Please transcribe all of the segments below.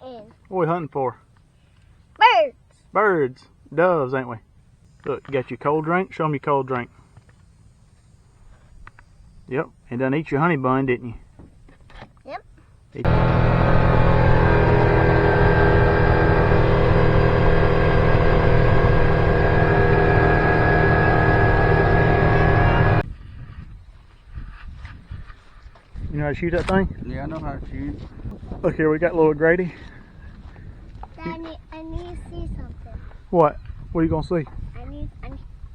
hunting. What are we hunting for? Birds. Birds. Doves, ain't we? Look, you got your cold drink? Show them your cold drink. Yep. And done eat your honey bun, didn't you? Yep. You know how to shoot that thing? Yeah, I know how to shoot. Look here, we got little Grady. Dad, I need to see something. What? What are you gonna see?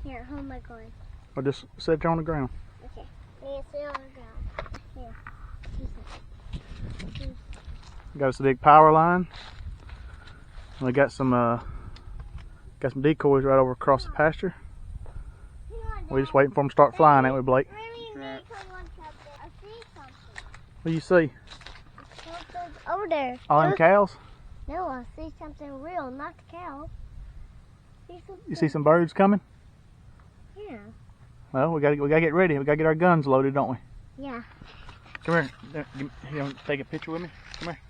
Here, how am I going? Or just sit there on the ground. Okay. I need to see on the ground. Here. Got us a big power line. And we got some decoys right over across the pasture. We're just waiting for them to start flying, ain't we, Blake? I see something. What do you see? Something's over there. All them cows? No, I see something real, not the cow. You see some birds coming? Yeah. Well, we gotta get ready. We gotta get our guns loaded, don't we? Yeah. Come here. You want to take a picture with me? Come here.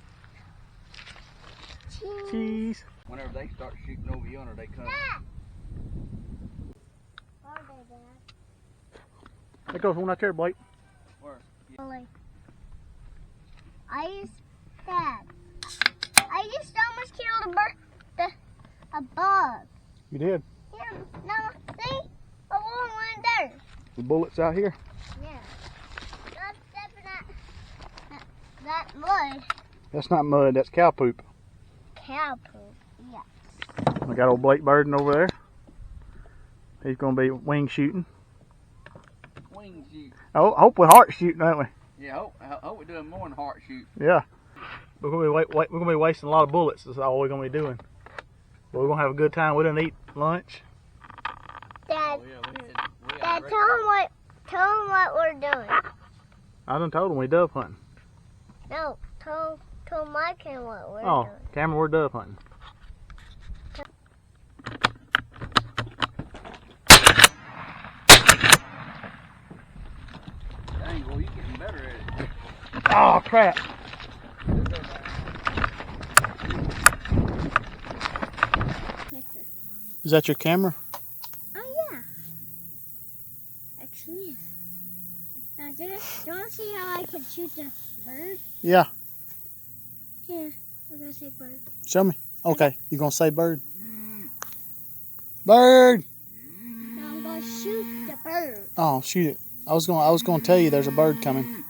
Cheese. Whenever they start shooting over yonder, they come. There goes one out there, Blake. Where? I just almost killed a bug. You did. Here, no, see? A little one there. The bullets out here. Yeah. Not stepping that mud. That's not mud. That's cow poop. Cow poop. Yeah. We got old Blake Burden over there. He's gonna be wing shooting. Wing shoot. Oh, I hope we're heart shooting, aren't we? Yeah, I hope we're doing more than heart shoot. Yeah. We're gonna be wasting a lot of bullets. That's all we're gonna be doing. But we're gonna have a good time. We're gonna eat lunch. Dad, Oh, yeah, Dad, tell him what we're doing. I done told him we dove hunting. No, tell Mike and what we're Oh, doing. Cameron, we're dove hunting. Dang, well, you're getting better at it. Oh crap! Is that your camera? Oh yeah. Actually, yes. Now, do you want to see how I can shoot the bird? Yeah. Here, I'm gonna say bird. Show me. Okay, you gonna say bird? Bird. Now I'm gonna shoot the bird. Oh, shoot it. I was gonna tell you there's a bird coming.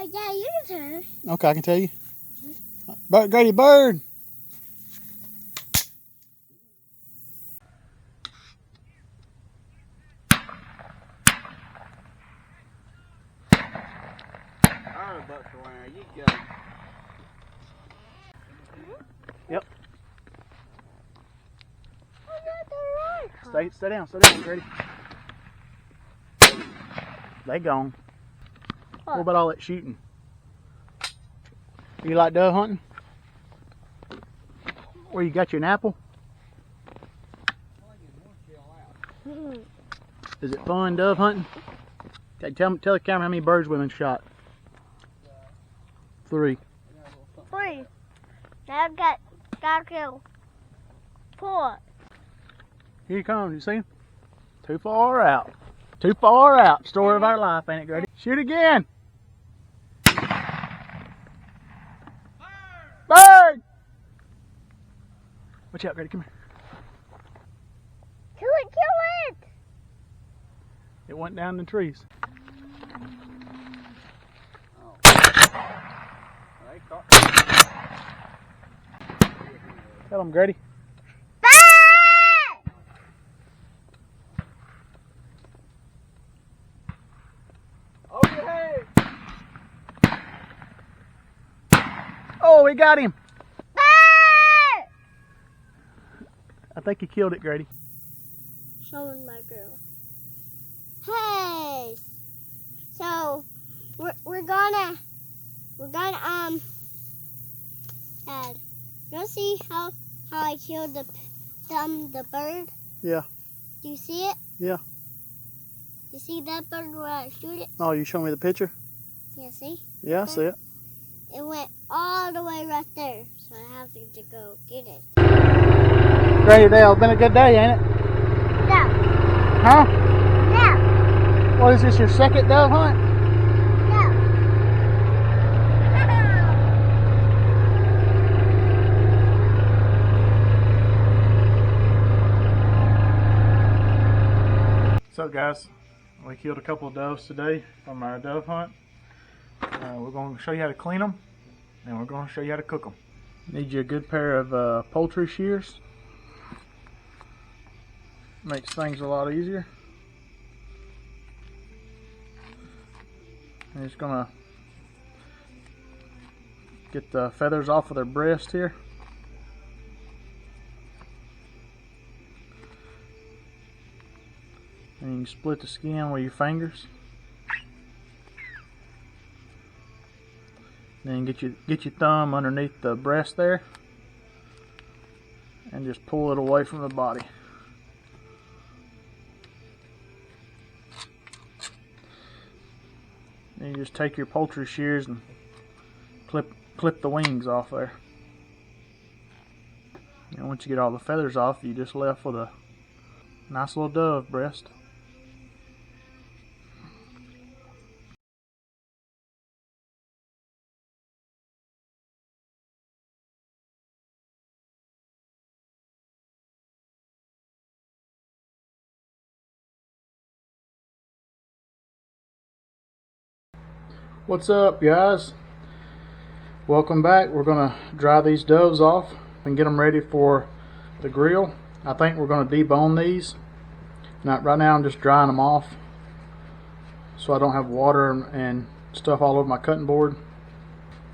Yeah, you can turn. Okay, I can tell you. Bird, Grady, bird. Alright, bucks around. You go. Yep. I'm not the right. Stay down, Grady. They gone. What about all that shooting? You like dove hunting? Where you got your apple? Is it fun dove hunting? Okay, tell the camera how many birds women shot. 3. 3. Now I've got kill 4. Here he comes, you see him? Too far out. Too far out. Story of our life, ain't it, Grady? Shoot again. Bird! Watch out, Grady, come here. Kill it! It went down in the trees. Tell him, Grady. Oh, we got him. I think he killed it, Grady. Showing my girl. Hey, so we're gonna Dad, you wanna see how I killed the bird? Yeah. Do you see it? Yeah. You see that bird where I shoot it? Oh, you show me the picture? Yeah, see? Yeah, I see it. It went all the way right there, so I have to go get it. Grady, Dale, been a good day, ain't it? No, Huh? no, What is this, your second dove hunt? no. So guys, we killed a couple of doves today from our dove hunt. We're going to show you how to clean them, and we're going to show you how to cook them. Need you a good pair of poultry shears. Makes things a lot easier. I'm just going to get the feathers off of their breast here. And you can split the skin with your fingers. Then get your thumb underneath the breast there and just pull it away from the body. Then you just take your poultry shears and clip the wings off there. And once you get all the feathers off, you just left with a nice little dove breast. What's up, guys? Welcome back. We're going to dry these doves off and get them ready for the grill. I think we're going to debone these. Right now I'm just drying them off so I don't have water and stuff all over my cutting board.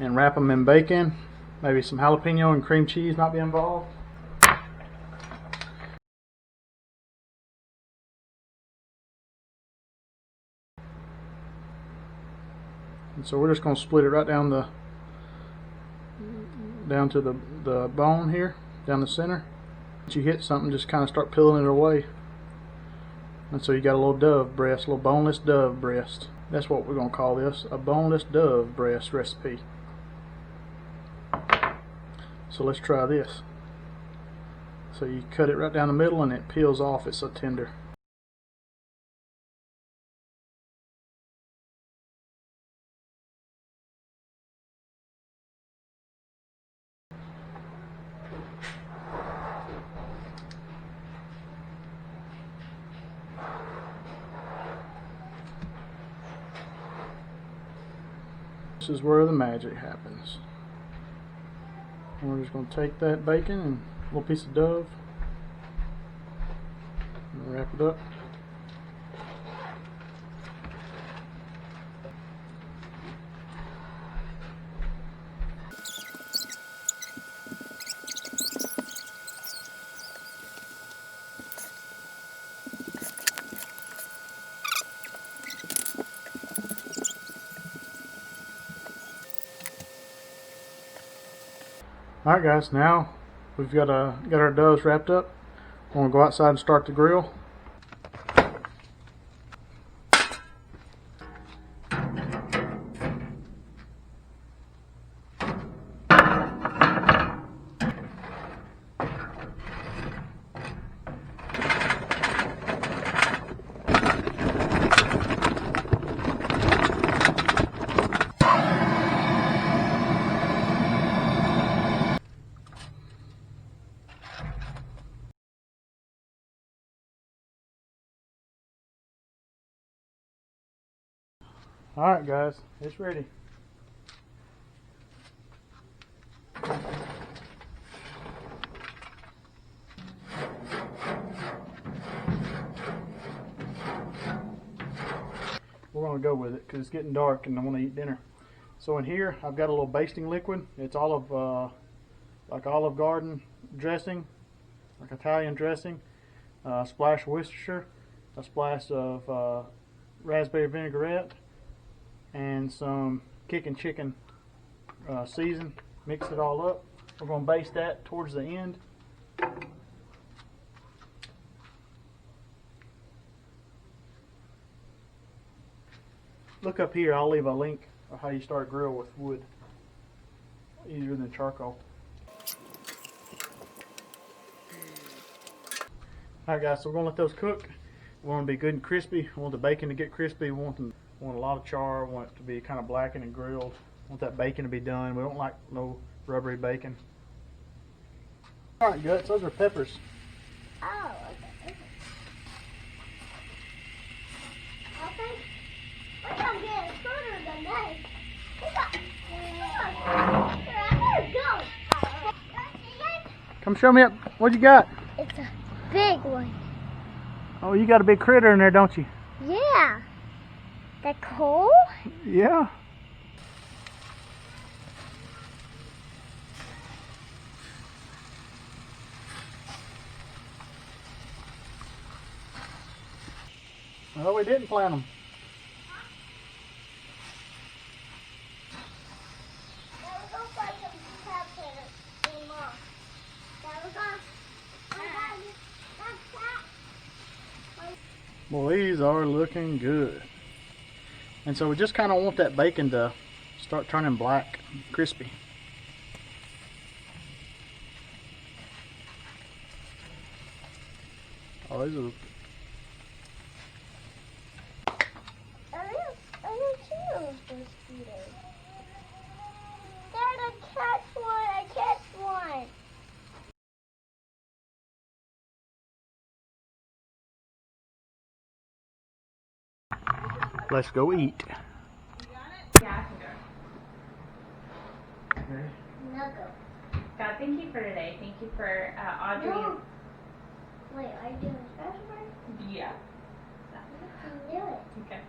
And wrap them in bacon. Maybe some jalapeno and cream cheese might be involved. And so we're just going to split it right down to the bone here, down the center. Once you hit something, just kind of start peeling it away. And so you got a little dove breast, a little boneless dove breast. That's what we're going to call this, a boneless dove breast recipe. So let's try this. So you cut it right down the middle and it peels off, it's so tender. This is where the magic happens. And we're just going to take that bacon and a little piece of dove and wrap it up. Alright guys, now we've got our doves wrapped up. We're going to go outside and start the grill. Alright guys, it's ready. We're going to go with it because it's getting dark and I want to eat dinner. So in here I've got a little basting liquid. It's like Olive Garden dressing, like Italian dressing. A splash of Worcestershire, a splash of raspberry vinaigrette, and some kicking chicken season. Mix it all up. We're going to baste that towards the end. Look up here, I'll leave a link of how you start a grill with wood. easier than charcoal. Alright guys, so we're going to let those cook. We want them to be good and crispy. We want the bacon to get crispy. We want a lot of char. We want it to be kind of blackened and grilled. We want that bacon to be done. We don't like no rubbery bacon. Alright Guts, those are peppers. Oh, okay. Okay. We're gonna get it shorter than that. Come show me up. What you got? It's a big one. Oh, you got a big critter in there, don't you? Yeah. That cool? Yeah. Well, we didn't plant them. Well, these are looking good. And so we just kind of want that bacon to start turning black, crispy. Oh, these are... I don't see those mosquitoes. Dad, I catch one. I catch one. Let's go eat. Yeah, I can go. Okay. Knuckle. God, thank you for today. Thank you for Audrey. No. Wait, are you doing special work? Yeah. Do it. Okay.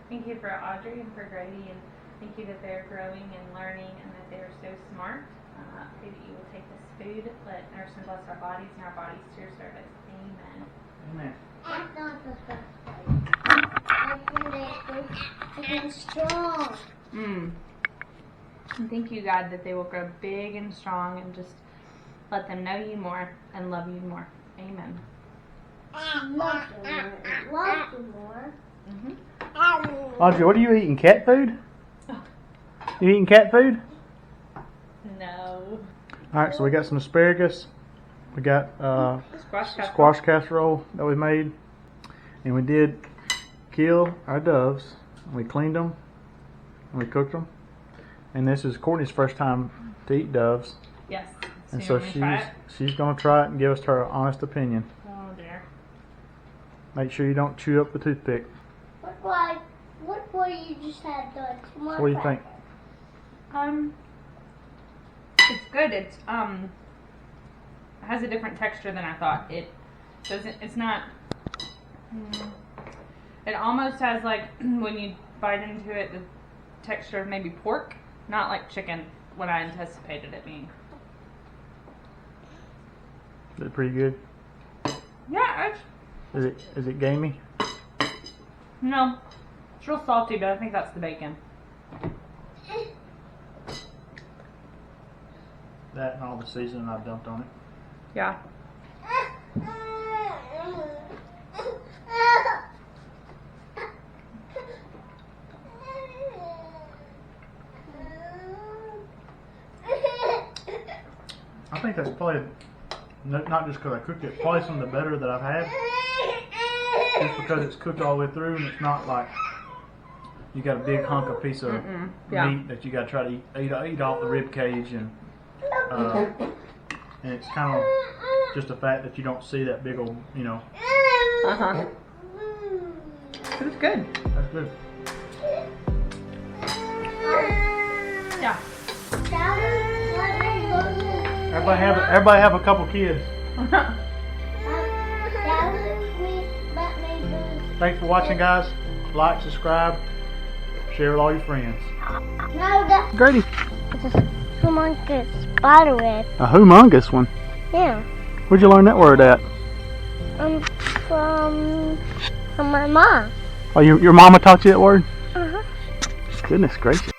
Thank you for Audrey and for Grady, and thank you that they're growing and learning and that they're so smart. I pray that you will take this food, let nurse and bless our bodies and our bodies to your service. Amen. Amen. That's not the first part. That's when they get strong. And thank you, God, that they will grow big and strong and just let them know you more and love you more. Amen. Love you more. Love you more. Audrey, what are you eating? Cat food? You eating cat food? No. Alright, so we got some asparagus. We got Squash casserole that we made. And we did kill our doves. We cleaned them. And we cooked them. And this is Courtney's first time to eat doves. Yes. And you so want me to try it? she's going to try it and give us her honest opinion. Oh dear. Make sure you don't chew up the toothpick. What boy you just had done? So what do you think? It's good. It's has a different texture than I thought. It doesn't. It's not. It almost has like when you bite into it, the texture of maybe pork, not like chicken. What I anticipated it being. Is it pretty good? Yeah. Is it gamey? No. It's real salty, but I think that's the bacon. That and all the seasoning I've dumped on it. Yeah. I think that's probably, not just because I cooked it, probably some of the better that I've had. Just because it's cooked all the way through and it's not like you got a big hunk of piece of meat that you got to try to eat off the rib cage, and it's kind of just the fact that you don't see that big old, you know. It's good. That's good. Yeah. Everybody have a couple kids. Thanks for watching, guys. Like, subscribe, share with all your friends. No, Grady. it's a humongous spider web. A humongous one. Yeah. Where'd you learn that word at? From my mom. Oh, your mama taught you that word? Uh-huh. Goodness gracious.